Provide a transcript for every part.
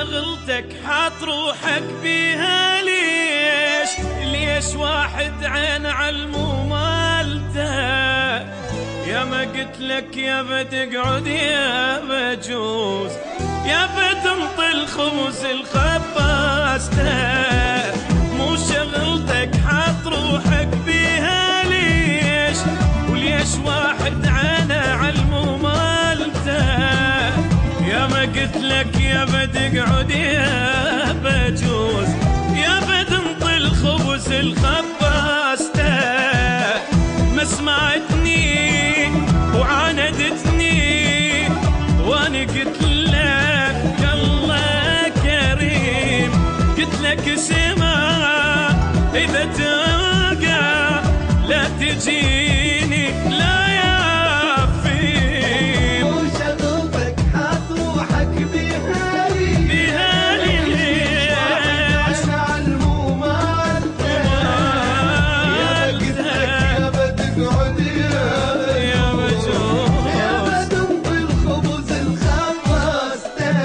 شغلتك حاط روحك بيها ليش؟ ليش واحد عين علمو مالته؟ يا ما قلت لك يا بتقعد يا بجوز، يا بتنطي الخبز الخباسته. مو شغلتك حاط روحك بيها ليش؟ وليش واحد عينه علمو مالته؟ يا ما قلت لك يا بتقعد يا بجوز، يا بتنطي الخبز الخباسته. ما سمعتني وعاندتني وانا قلت لك الله كريم، قلت لك اسمع اذا تلقى لا تجيني لا يا فيم. وشغلتك حاط روحك بيها ليش؟ واحد علمو مالته. يا قلت لك يا بتقعد يا بجوز، يا بتنطي الخبز الخباسته.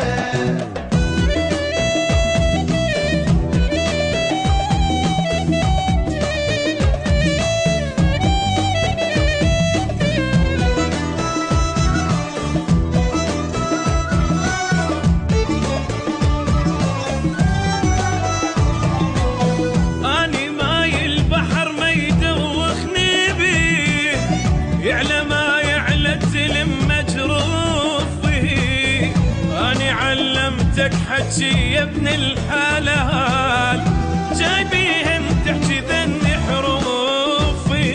اني ماي البحر ما يدوخني بيه، يعلى ما يعلى التلم مجروف فيه. اني علمتك حكي يا ابن الحلال، جايبيهم تحكي ذني حروفي.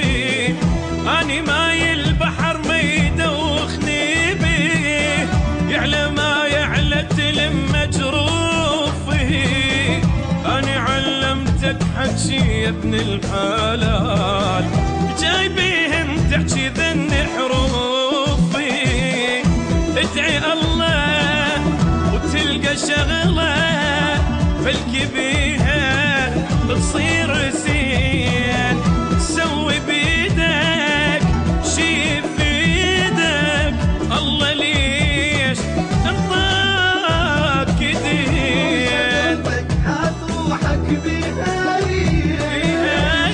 اني ماي البحر ما يدوخني بيه، يعلى ما يعلى التلم مجروف فيه. اني علمتك حكي يا ابن الحلال، جايبيهم تحكي ذني حروفي. ادعي الله وتلقى شغله فلكي بيها بتصير زين. سوي بيدك شي بيدك، الله ليش انطاك دين. وشغلتك حاط روحك بيها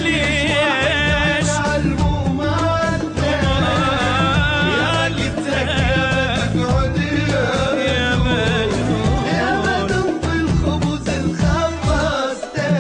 ليش؟ علمو مالته. يا قلت لك يا بتقعد يا بجوز، يا بتنطي الخبز الخباسته.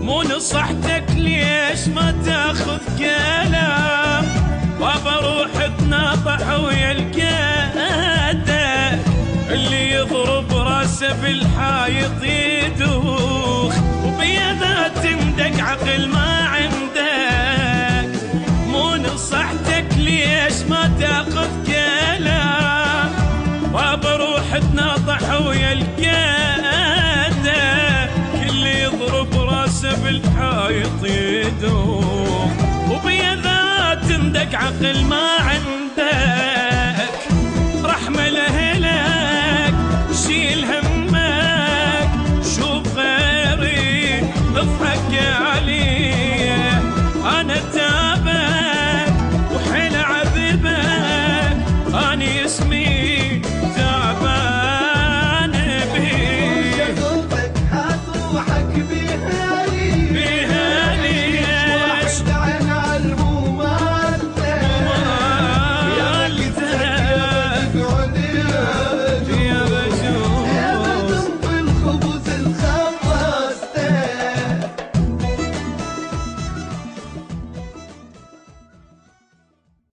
مو نصحتك ليش ما تاخذ كلام؟ بابا روح تناطح ويا الكادة، اللي يضرب راسه بالحايط يدوخ، وبيده تندق عقل ما عندك. مو نصحتك ليش ما تاخذ كلام؟ بابا روح تناطح ويا الكادة، كل يضرب راسه بالحايط يدوخ، وبيده تندق عقل ما عندك. رحمة لأهلك شيل همك، شوف غيري اضحك عليه. انا تابك وحيل عذبك، اني اسمي تعبان بيه. وشغلتك حاط روحك بيها ليش؟ واحد عين علمو مالته. يا قلت لك يا بتقعد